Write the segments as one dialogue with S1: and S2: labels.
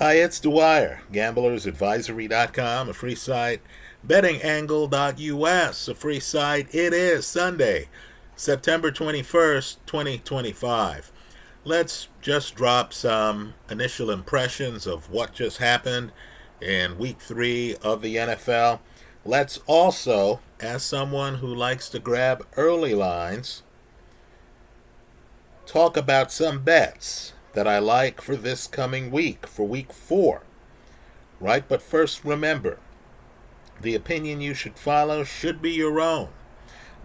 S1: Hi, it's Dwyer, gamblersadvisory.com, a free site, bettingangle.us, a free site. It is Sunday, September 21st, 2025. Let's just drop some initial impressions of what just happened in week 3 of the NFL. Let's also, as someone who likes to grab early lines, talk about some bets that I like for this coming week, for week 4, right? But first, remember, the opinion you should follow should be your own.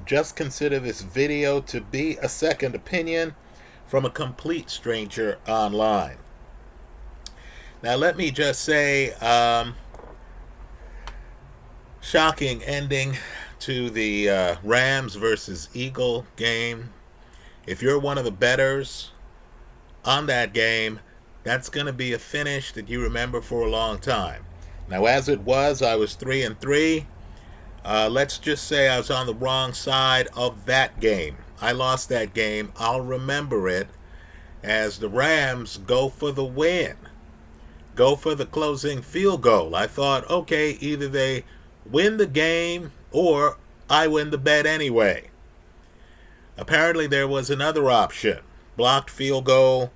S1: Just consider this video to be a second opinion from a complete stranger online. Now, let me just say, shocking ending to the Rams versus Eagle game. If you're one of the bettors on that game, that's going to be a finish that you remember for a long time. Now, as it was, I was 3-3. Let's just say I was on the wrong side of that game. I lost that game. I'll remember it as the Rams go for the win, go for the closing field goal. I thought, okay, either they win the game or I win the bet anyway. Apparently, there was another option. Blocked field goal.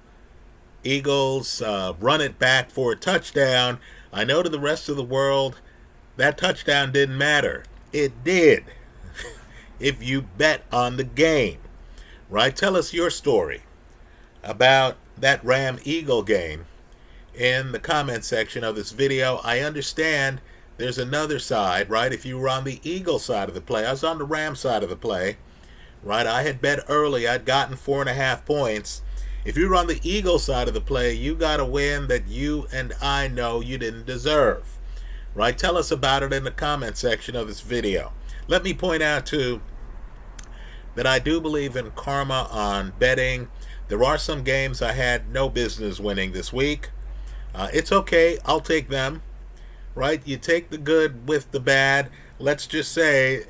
S1: Eagles run it back for a touchdown. I know to the rest of the world that touchdown didn't matter. It did. If you bet on the game, right? Tell us your story about that Ram-Eagle game in the comment section of this video. I understand there's another side, right? If you were on the Eagle side of the play, I was on the Ram side of the play, right? I had bet early. I'd gotten 4.5 points. If you're on the Eagle side of the play, you got a win that you and I know you didn't deserve, right? Tell us about it in the comment section of this video. Let me point out, too, that I do believe in karma on betting. There are some games I had no business winning this week. It's okay. I'll take them, right? You take the good with the bad. Let's just say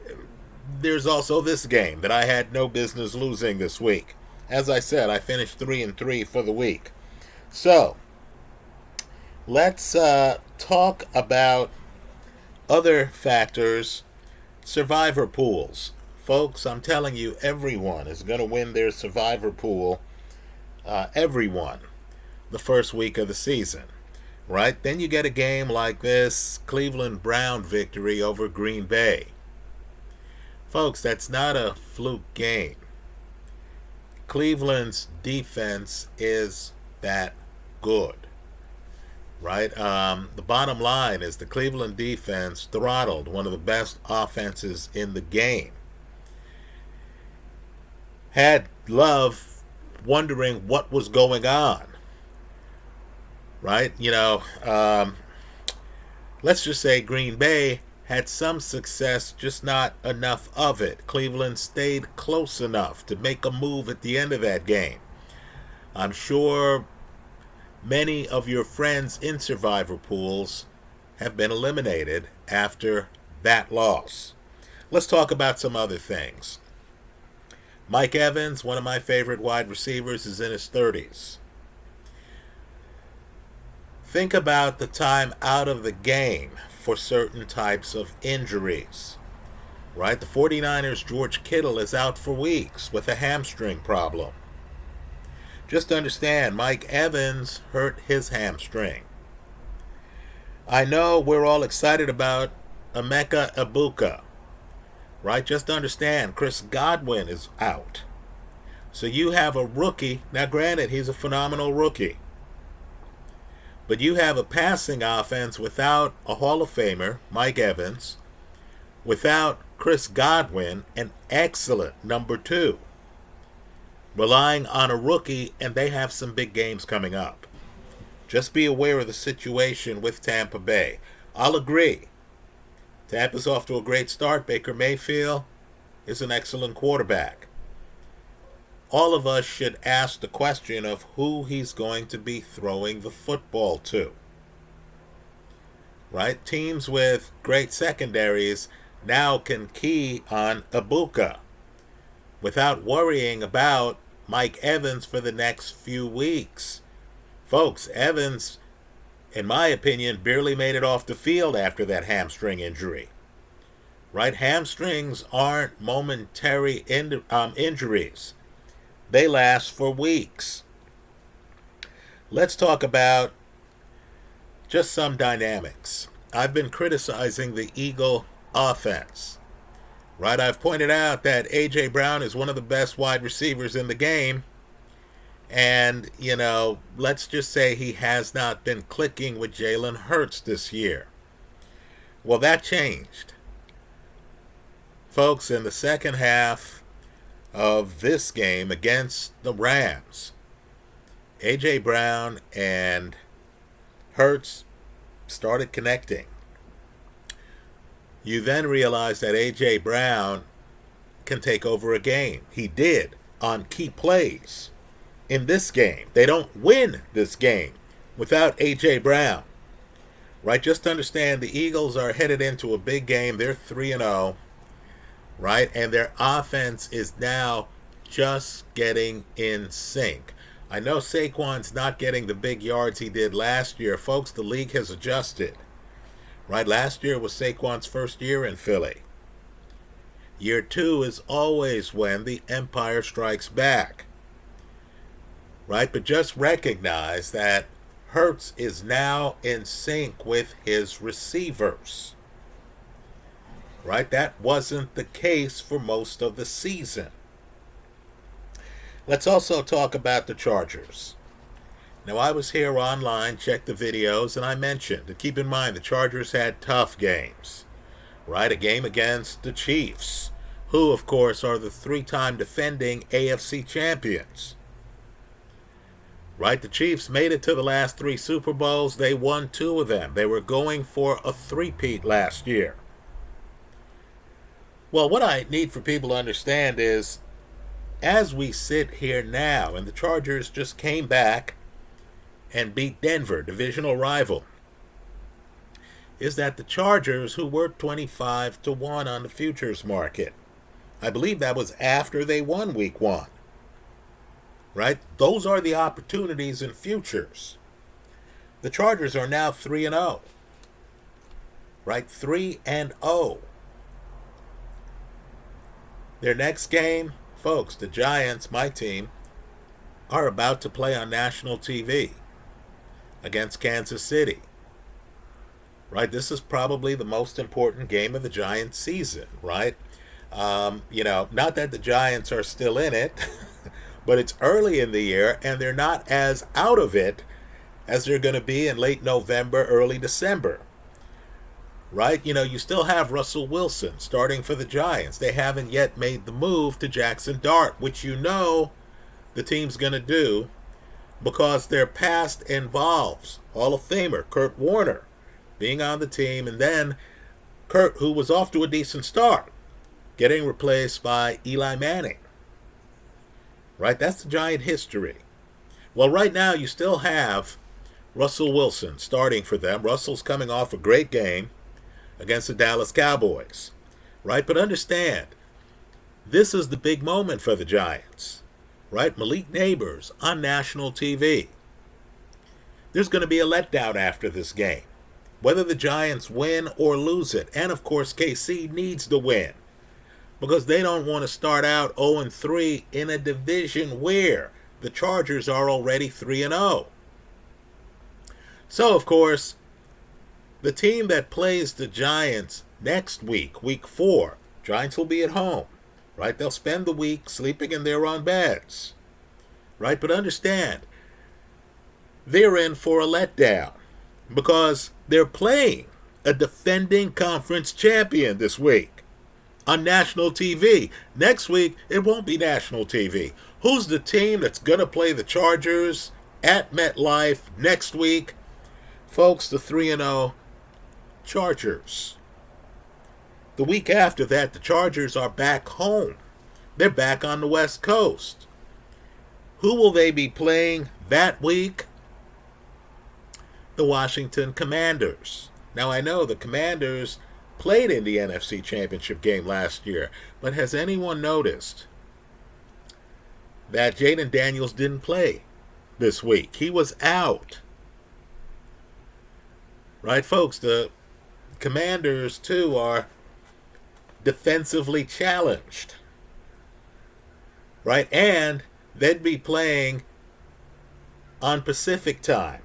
S1: there's also this game that I had no business losing this week. As I said, I finished 3-3 for the week. So, let's talk about other factors. Survivor pools. Folks, I'm telling you, everyone is going to win their survivor pool. Everyone. The first week of the season. Right? Then you get a game like this, Cleveland Brown victory over Green Bay. Folks, that's not a fluke game. Cleveland's defense is that good, right? The bottom line is the Cleveland defense throttled one of the best offenses in the game. Had Love wondering what was going on, right? Let's just say Green Bay had some success, just not enough of it. Cleveland stayed close enough to make a move at the end of that game. I'm sure many of your friends in survivor pools have been eliminated after that loss. Let's talk about some other things. Mike Evans, one of my favorite wide receivers, is in his 30s. Think about the time out of the game for certain types of injuries, right? The 49ers' George Kittle is out for weeks with a hamstring problem. Just understand, Mike Evans hurt his hamstring. I know we're all excited about Emeka Egbuka, right? Just understand, Chris Godwin is out. So you have a rookie. Now, granted, he's a phenomenal rookie. But you have a passing offense without a Hall of Famer, Mike Evans, without Chris Godwin, an excellent number 2, relying on a rookie, and they have some big games coming up. Just be aware of the situation with Tampa Bay. I'll agree. Tampa's off to a great start. Baker Mayfield is an excellent quarterback. All of us should ask the question of who he's going to be throwing the football to. Right? Teams with great secondaries now can key on Egbuka without worrying about Mike Evans for the next few weeks. Folks, Evans in my opinion, barely made it off the field after that hamstring injury. Right? Hamstrings aren't momentary injuries. They last for weeks. Let's talk about just some dynamics. I've been criticizing the Eagle offense. Right? I've pointed out that A.J. Brown is one of the best wide receivers in the game. And, let's just say he has not been clicking with Jalen Hurts this year. Well, that changed. Folks, in the second half of this game against the Rams, A.J. Brown and Hurts started connecting. You then realize that A.J. Brown can take over a game. He did on key plays in this game. They don't win this game without A.J. Brown. Right? Just understand the Eagles are headed into a big game. They're 3-0. Right? And their offense is now just getting in sync. I know Saquon's not getting the big yards he did last year. Folks, the league has adjusted. Right? Last year was Saquon's first year in Philly. Year 2 is always when the empire strikes back. Right? But just recognize that Hurts is now in sync with his receivers. Right? That wasn't the case for most of the season. Let's also talk about the Chargers. Now, I was here online, checked the videos, and I mentioned, and keep in mind, the Chargers had tough games. Right? A game against the Chiefs, who, of course, are the 3-time defending AFC champions. Right? The Chiefs made it to the last 3 Super Bowls. They won 2 of them. They were going for a three-peat last year. Well, what I need for people to understand is, as we sit here now, and the Chargers just came back and beat Denver, divisional rival, is that the Chargers, who were 25-1 on the futures market, I believe that was after they won week 1. Right? Those are the opportunities in futures. The Chargers are now 3-0. Right? 3-0. Their next game, folks, the Giants, my team, are about to play on national TV against Kansas City. Right? This is probably the most important game of the Giants season, right? Not that the Giants are still in it, but it's early in the year, and they're not as out of it as they're going to be in late November, early December. Right? You still have Russell Wilson starting for the Giants. They haven't yet made the move to Jackson Dart, which the team's going to do because their past involves Hall of Famer Kurt Warner being on the team, and then Kurt, who was off to a decent start, getting replaced by Eli Manning. Right? That's the Giant history. Well, right now you still have Russell Wilson starting for them. Russell's coming off a great game against the Dallas Cowboys. Right? But understand, this is the big moment for the Giants. Right? Malik Neighbors on national TV. There's going to be a letdown after this game, whether the Giants win or lose it. And, of course, KC needs to win because they don't want to start out 0-3 in a division where the Chargers are already 3-0. So, of course, the team that plays the Giants next week, week 4, Giants will be at home, right? They'll spend the week sleeping in their own beds, right? But understand, they're in for a letdown because they're playing a defending conference champion this week on national TV. Next week, it won't be national TV. Who's the team that's going to play the Chargers at MetLife next week? Folks, the 3-0 Chargers. The week after that, the Chargers are back home. They're back on the West Coast. Who will they be playing that week? The Washington Commanders. Now, I know the Commanders played in the NFC Championship game last year, but has anyone noticed that Jaden Daniels didn't play this week? He was out. Right, folks? The Commanders, too, are defensively challenged. Right? And they'd be playing on Pacific time.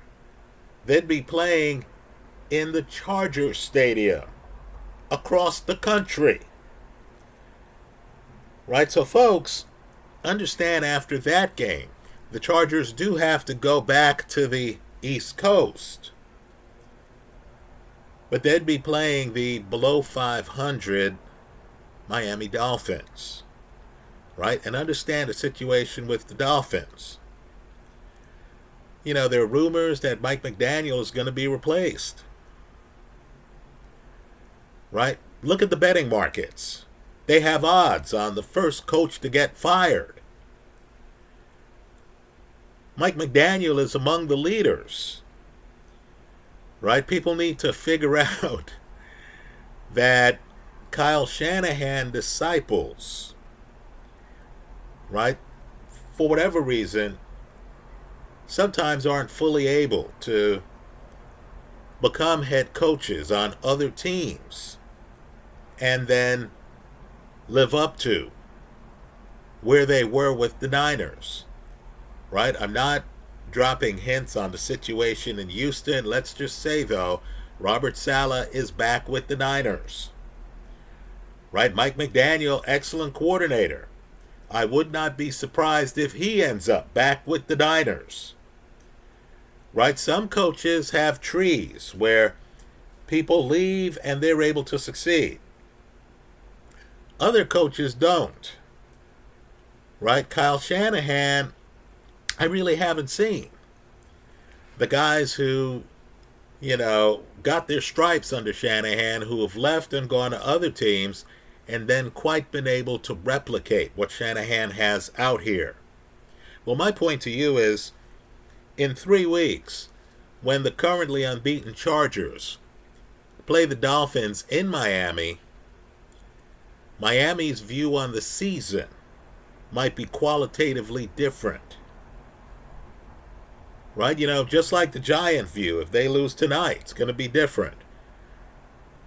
S1: They'd be playing in the Chargers Stadium across the country. Right? So, folks, understand after that game, the Chargers do have to go back to the East Coast. But they'd be playing the below 500 Miami Dolphins. Right? And understand the situation with the Dolphins. You know, there are rumors that Mike McDaniel is going to be replaced. Right? Look at the betting markets. They have odds on the first coach to get fired. Mike McDaniel is among the leaders. Right? People need to figure out that Kyle Shanahan disciples, right, for whatever reason, sometimes aren't fully able to become head coaches on other teams and then live up to where they were with the Niners. Right? I'm not dropping hints on the situation in Houston. Let's just say, though, Robert Saleh is back with the Niners. Right? Mike McDaniel, excellent coordinator. I would not be surprised if he ends up back with the Niners. Right? Some coaches have trees where people leave and they're able to succeed. Other coaches don't. Right? Kyle Shanahan, I really haven't seen. The guys who, got their stripes under Shanahan, who have left and gone to other teams and then quite been able to replicate what Shanahan has out here. Well, my point to you is, in 3 weeks, when the currently unbeaten Chargers play the Dolphins in Miami, Miami's view on the season might be qualitatively different. Right? Just like the Giant view, if they lose tonight, it's going to be different.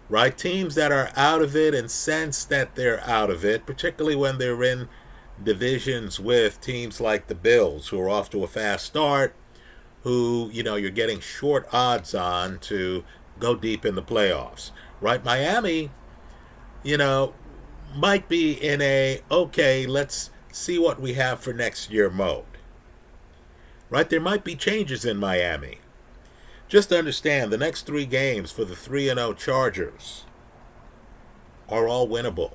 S1: Right? Teams that are out of it and sense that they're out of it, particularly when they're in divisions with teams like the Bills, who are off to a fast start, who, you're getting short odds on to go deep in the playoffs. Right? Miami, might be in a, okay, let's see what we have for next year mode. Right? There might be changes in Miami. Just understand, the next 3 games for the 3-0 Chargers are all winnable.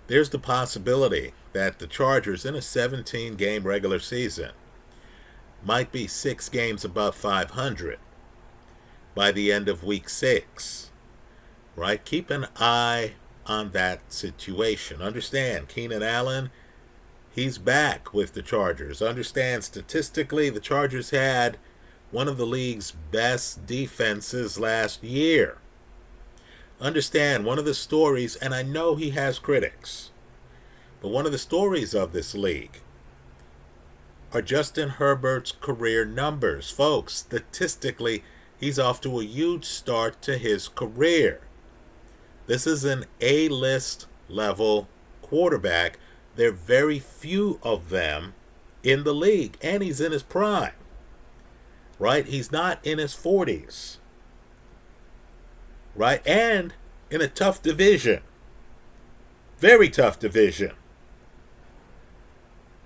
S1: There's the possibility that the Chargers, in a 17-game regular season, might be 6 games above 500 by the end of week 6. Right? Keep an eye on that situation. Understand, Keenan Allen, he's back with the Chargers. Understand, statistically, the Chargers had one of the league's best defenses last year. Understand, one of the stories, and I know he has critics, but one of the stories of this league are Justin Herbert's career numbers. Folks, statistically, he's off to a huge start to his career. This is an A-list level quarterback. There are very few of them in the league, and he's in his prime. Right? He's not in his 40s. Right? And in a tough division. Very tough division.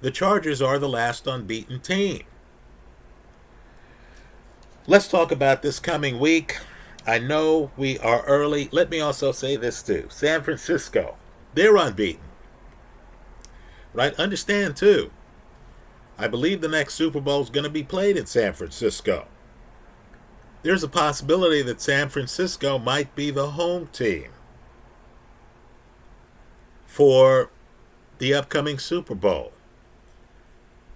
S1: The Chargers are the last unbeaten team. Let's talk about this coming week. I know we are early. Let me also say this too. San Francisco, they're unbeaten. Right? Understand too, I believe the next Super Bowl is going to be played in San Francisco. There's a possibility that San Francisco might be the home team for the upcoming Super Bowl.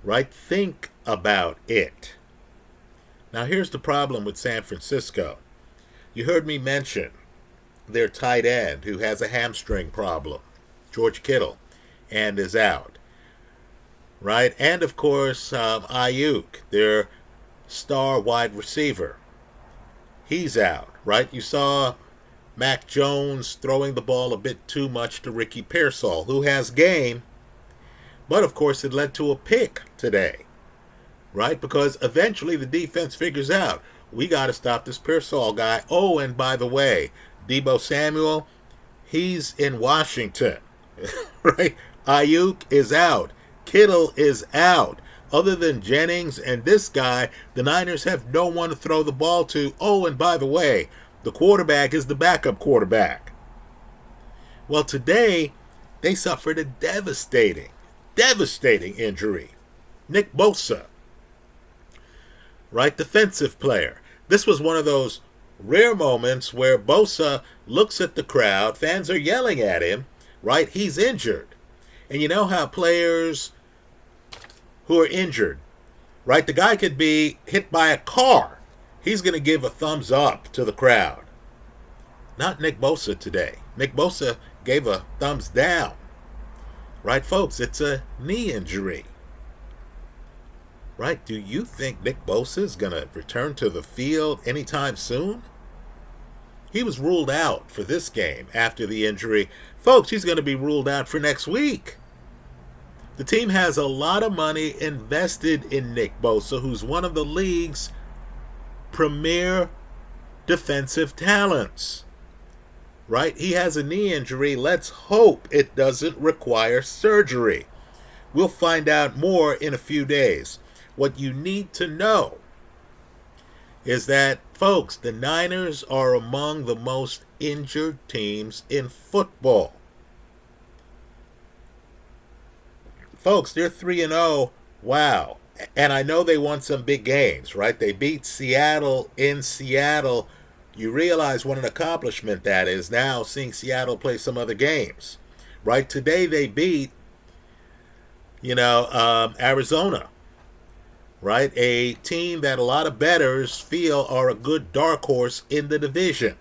S1: Right? Think about it. Now, here's the problem with San Francisco. You heard me mention their tight end who has a hamstring problem, George Kittle, and is out. Right? And, of course, Ayuk, their star wide receiver. He's out, right? You saw Mac Jones throwing the ball a bit too much to Ricky Pearsall, who has game, but of course it led to a pick today, right? Because eventually the defense figures out, we got to stop this Pearsall guy. Oh, and by the way, Deebo Samuel, he's in Washington, right? Ayuk is out. Kittle is out. Other than Jennings and this guy, the Niners have no one to throw the ball to. Oh, and by the way, the quarterback is the backup quarterback. Well, today, they suffered a devastating injury. Nick Bosa, right? Defensive player. This was one of those rare moments where Bosa looks at the crowd, fans are yelling at him, right? He's injured. And you know how players who are injured, right? The guy could be hit by a car. He's going to give a thumbs up to the crowd. Not Nick Bosa today. Nick Bosa gave a thumbs down. Right, folks? It's a knee injury. Right? Do you think Nick Bosa is going to return to the field anytime soon? He was ruled out for this game after the injury. Folks, he's going to be ruled out for next week. The team has a lot of money invested in Nick Bosa, who's one of the league's premier defensive talents. Right? He has a knee injury. Let's hope it doesn't require surgery. We'll find out more in a few days. What you need to know is that, folks, the Niners are among the most injured teams in football. Folks, they're 3-0. Wow. And I know they won some big games, right? They beat Seattle in Seattle. You realize what an accomplishment that is now, seeing Seattle play some other games, right? Today they beat, Arizona, right? A team that a lot of bettors feel are a good dark horse in the division.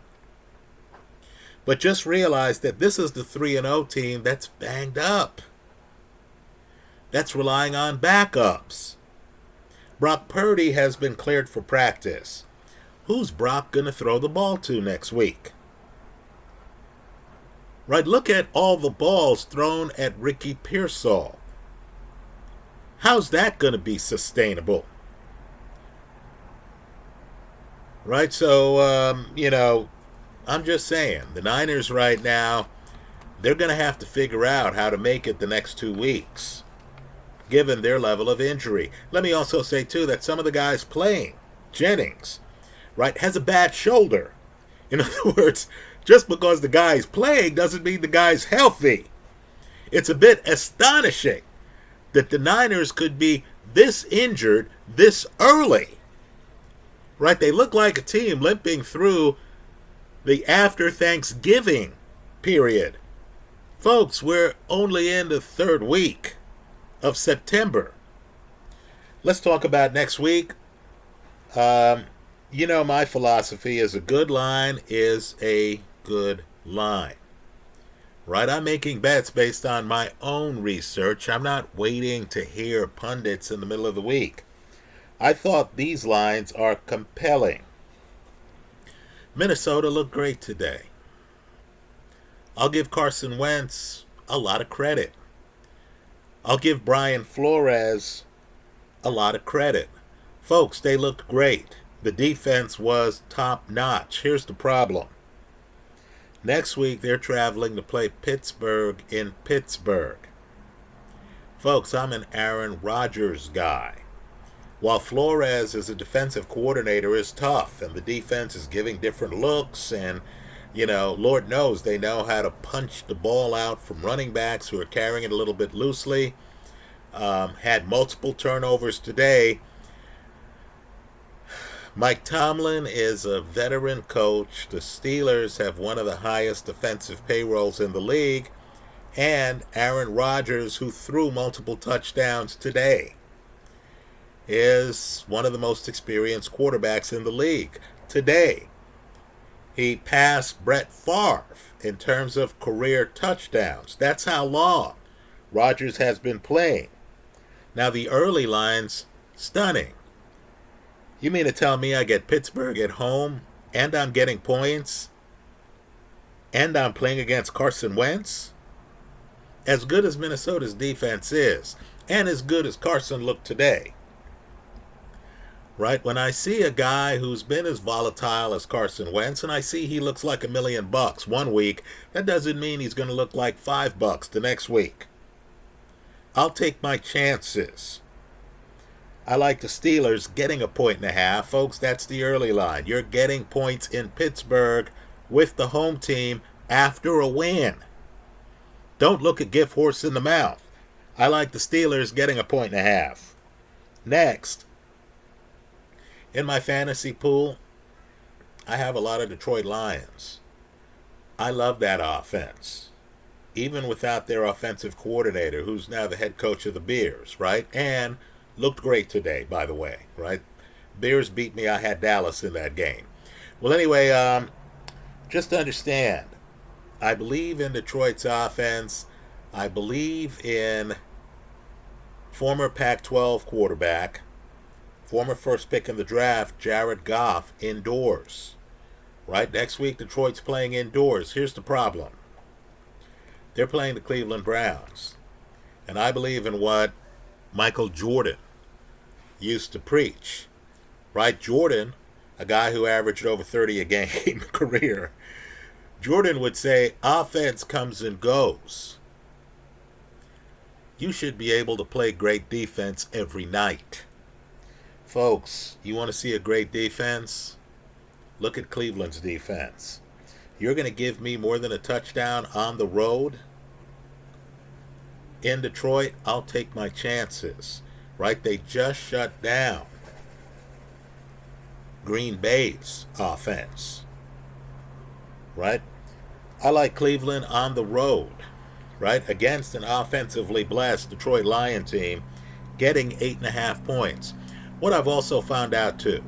S1: But just realize that this is the 3-0 team that's banged up. That's relying on backups. Brock Purdy has been cleared for practice. Who's Brock going to throw the ball to next week? Right, look at all the balls thrown at Ricky Pearsall. How's that going to be sustainable? Right, so, I'm just saying, the Niners right now, they're going to have to figure out how to make it the next 2 weeks, given their level of injury. Let me also say, too, that some of the guys playing, Jennings, right, has a bad shoulder. In other words, just because the guy's playing doesn't mean the guy's healthy. It's a bit astonishing that the Niners could be this injured this early. Right? They look like a team limping through the after Thanksgiving period. Folks, we're only in the third week of September. Let's talk about next week. My philosophy is a good line is a good line. Right? I'm making bets based on my own research. I'm not waiting to hear pundits in the middle of the week. I thought these lines are compelling. Minnesota looked great today. I'll give Carson Wentz a lot of credit. I'll give Brian Flores a lot of credit. Folks, they looked great. The defense was top-notch. Here's the problem. Next week, they're traveling to play Pittsburgh in Pittsburgh. Folks, I'm an Aaron Rodgers guy. While Flores as a defensive coordinator is tough, and the defense is giving different looks, and, Lord knows they know how to punch the ball out from running backs who are carrying it a little bit loosely. Had multiple turnovers today. Mike Tomlin is a veteran coach. The Steelers have one of the highest defensive payrolls in the league. And Aaron Rodgers, who threw multiple touchdowns today, is one of the most experienced quarterbacks in the league. Today, he passed Brett Favre in terms of career touchdowns. That's how long Rodgers has been playing. Now, the early lines, stunning. You mean to tell me I get Pittsburgh at home and I'm getting points, and I'm playing against Carson Wentz, as good as Minnesota's defense is, and as good as Carson looked today, right? When I see a guy who's been as volatile as Carson Wentz, and I see he looks like $1,000,000 one week, that doesn't mean he's going to look like $5 the next week. I'll take my chances. I like the Steelers getting 1.5. Folks, that's the early line. You're getting points in Pittsburgh with the home team after a win. Don't look a gift horse in the mouth. I like the Steelers getting 1.5. Next, in my fantasy pool, I have a lot of Detroit Lions. I love that offense, even without their offensive coordinator, who's now the head coach of the Bears, right? And looked great today, by the way, right? Bears beat me. I had Dallas in that game. Well, anyway, just to understand, I believe in Detroit's offense. I believe in former Pac-12 quarterback, former first pick in the draft, Jared Goff, indoors. Right? Next week, Detroit's playing indoors. Here's the problem. They're playing the Cleveland Browns. And I believe in what Michael Jordan used to preach. Right? Jordan, a guy who averaged over 30 a game career, Jordan would say, offense comes and goes. You should be able to play great defense every night. Folks, you want to see a great defense? Look at Cleveland's defense. You're going to give me more than a touchdown on the road in Detroit? I'll take my chances. Right? They just shut down Green Bay's offense. Right? I like Cleveland on the road, right? Against an offensively blessed Detroit Lion team, getting 8.5 points. What I've also found out, too,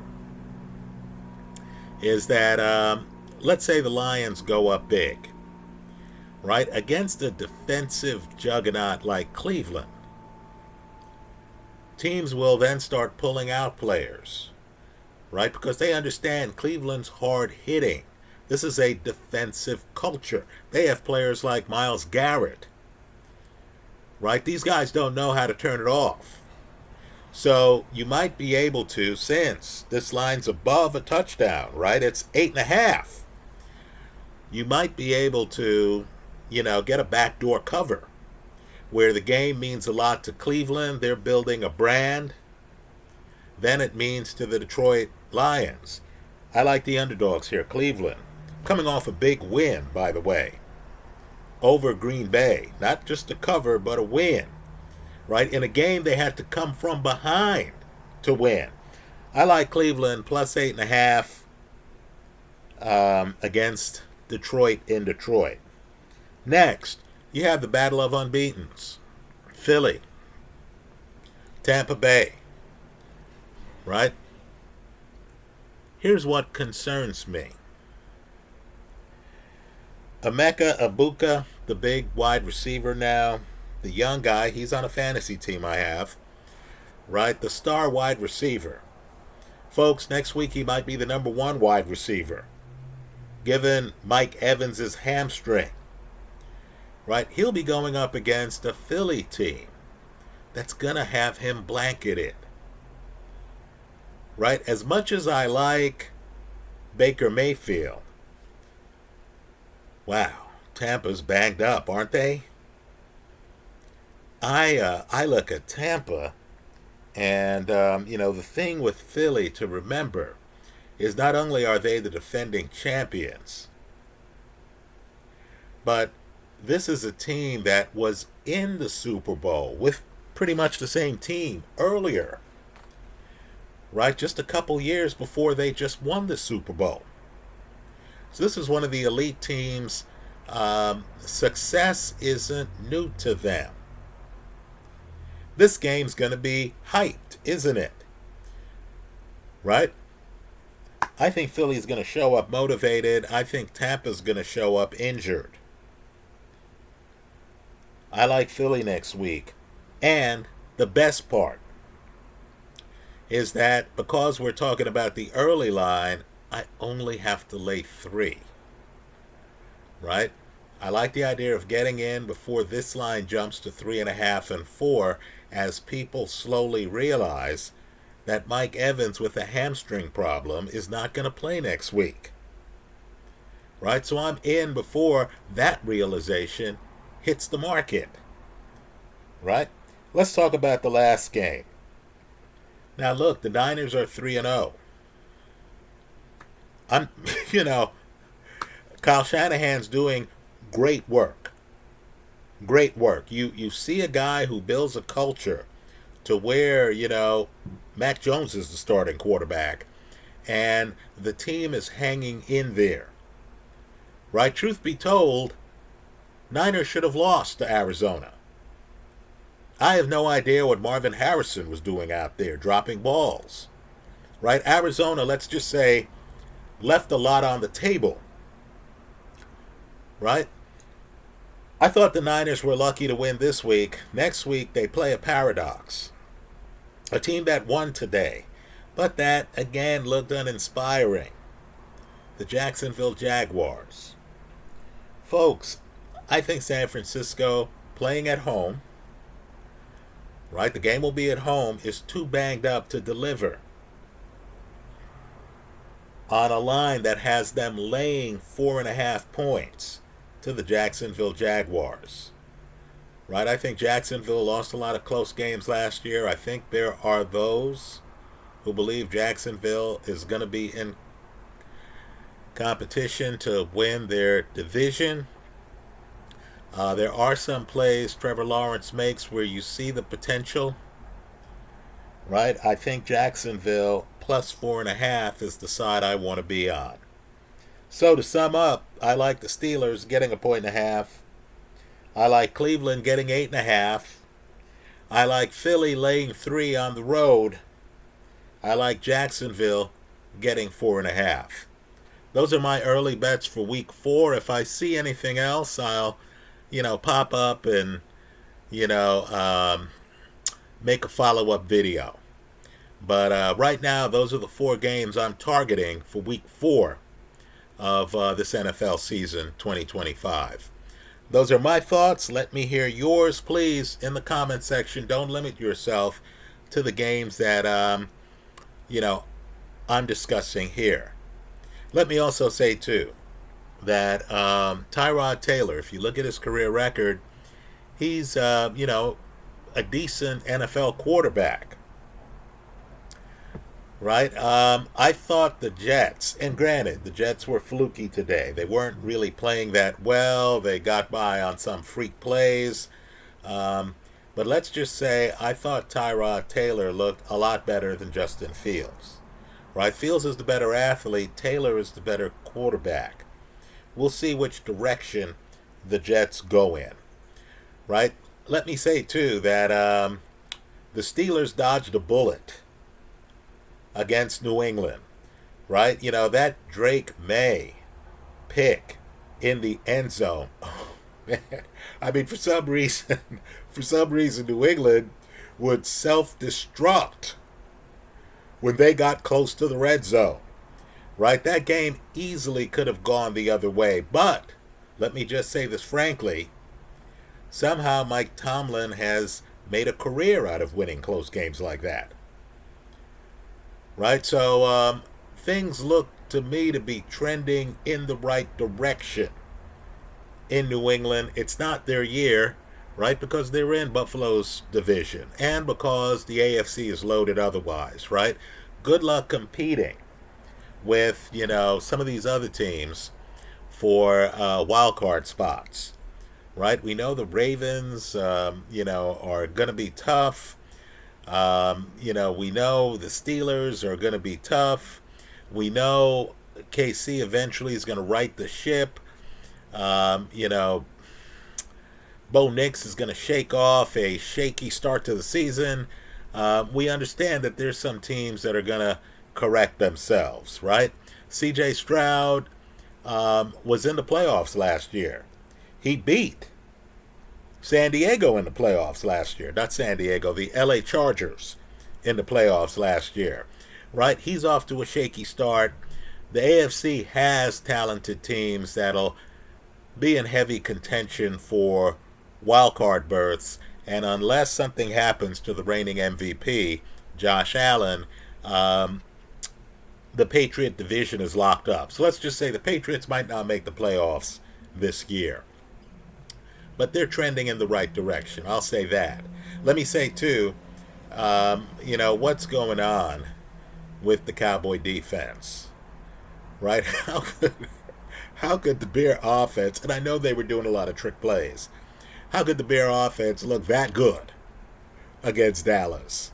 S1: is that, let's say the Lions go up big, right? Against a defensive juggernaut like Cleveland, teams will then start pulling out players, right? Because they understand Cleveland's hard hitting. This is a defensive culture. They have players like Myles Garrett, right? These guys don't know how to turn it off. So you might be able to, since this line's above a touchdown, right? It's 8.5. You might be able to, get a backdoor cover where the game means a lot to Cleveland. They're building a brand. Then it means to the Detroit Lions. I like the underdogs here, Cleveland. Coming off a big win, by the way, over Green Bay. Not just a cover, but a win. Right? In a game they had to come from behind to win. I like Cleveland plus 8.5 against Detroit in Detroit. Next, you have the battle of unbeatens. Philly, Tampa Bay. Right? Here's what concerns me. Emeka Egbuka, the big wide receiver now, the young guy, he's on a fantasy team I have, right? The star wide receiver. Folks, next week he might be the number 1 wide receiver, given Mike Evans' hamstring, right? He'll be going up against a Philly team that's going to have him blanketed, right? As much as I like Baker Mayfield, wow, Tampa's banged up, aren't they? I look at Tampa, and the thing with Philly to remember is not only are they the defending champions, but this is a team that was in the Super Bowl with pretty much the same team earlier, right? Just a couple years before they just won the Super Bowl. So this is one of the elite teams. Success isn't new to them. This game's going to be hyped, isn't it? Right? I think Philly's going to show up motivated. I think Tampa's going to show up injured. I like Philly next week. And the best part is that because we're talking about the early line, I only have to lay 3, right? I like the idea of getting in before this line jumps to 3.5 and 4 as people slowly realize that Mike Evans with a hamstring problem is not going to play next week. Right? So I'm in before that realization hits the market. Right? Let's talk about the last game. Now look, the Niners are 3-0. I'm you know, Kyle Shanahan's doing great work. Great work. You see a guy who builds a culture to where, Mac Jones is the starting quarterback and the team is hanging in there. Right? Truth be told, Niners should have lost to Arizona. I have no idea what Marvin Harrison was doing out there, dropping balls. Right? Arizona, let's just say, left a lot on the table. Right? I thought the Niners were lucky to win this week. Next week, they play a paradox. A team that won today, but that, again, looked uninspiring. The Jacksonville Jaguars. Folks, I think San Francisco, playing at home, right, the game will be at home, is too banged up to deliver on a line that has them laying 4.5 points to the Jacksonville Jaguars. Right? I think Jacksonville lost a lot of close games last year. I think there are those who believe Jacksonville is going to be in competition to win their division. There are some plays Trevor Lawrence makes where you see the potential. Right? I think Jacksonville plus 4.5 is the side I want to be on. So to sum up, I like the Steelers getting 1.5. I like Cleveland getting 8.5. I like Philly laying 3 on the road. I like Jacksonville getting 4.5. Those are my early bets for week 4. If I see anything else, I'll, pop up and, make a follow-up video. But right now, those are the 4 games I'm targeting for week 4 of this NFL season 2025. Those are my thoughts. Let me hear yours, please, in the comment section. Don't limit yourself to the games that, I'm discussing here. Let me also say, too, that Tyrod Taylor, if you look at his career record, he's, a decent NFL quarterback. Right? I thought the Jets, and granted, the Jets were fluky today. They weren't really playing that well. They got by on some freak plays. But let's just say I thought Tyrod Taylor looked a lot better than Justin Fields. Right? Fields is the better athlete. Taylor is the better quarterback. We'll see which direction the Jets go in. Right? Let me say, too, that the Steelers dodged a bullet against New England, right? That Drake May pick in the end zone. Oh, man. I mean, for some reason, New England would self-destruct when they got close to the red zone, right? That game easily could have gone the other way. But let me just say this frankly, somehow Mike Tomlin has made a career out of winning close games like that. Right? So things look to me to be trending in the right direction in New England. It's not their year, right? Because they're in Buffalo's division and because the AFC is loaded otherwise, right? Good luck competing with, some of these other teams for wild card spots, right? We know the Ravens, are going to be tough. We know the Steelers are going to be tough. We know KC eventually is going to right the ship. Bo Nix is going to shake off a shaky start to the season. We understand that there's some teams that are going to correct themselves, right? CJ Stroud was in the playoffs last year. He beat San Diego in the playoffs last year. Not San Diego, the LA Chargers in the playoffs last year. Right? He's off to a shaky start. The AFC has talented teams that'll be in heavy contention for wild card berths, and unless something happens to the reigning MVP, Josh Allen, the Patriot division is locked up. So let's just say the Patriots might not make the playoffs this year, but they're trending in the right direction. I'll say that. Let me say, too, what's going on with the Cowboy defense, right? How could the Bear offense, and I know they were doing a lot of trick plays, how could the Bear offense look that good against Dallas?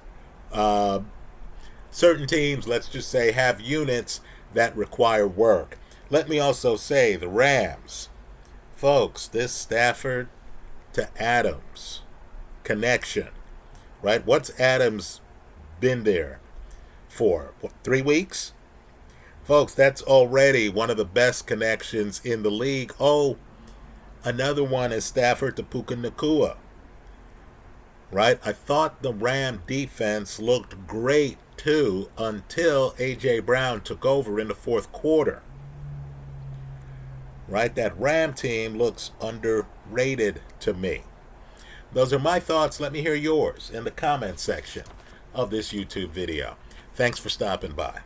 S1: Certain teams, let's just say, have units that require work. Let me also say the Rams. Folks, this Stafford to Adams connection, right? What's Adams been there for? What, 3 weeks? Folks, that's already one of the best connections in the league. Oh, another one is Stafford to Puka Nacua, right? I thought the Ram defense looked great too until A.J. Brown took over in the fourth quarter, right? That Ram team looks underrated to me. Those are my thoughts. Let me hear yours in the comment section of this YouTube video. Thanks for stopping by.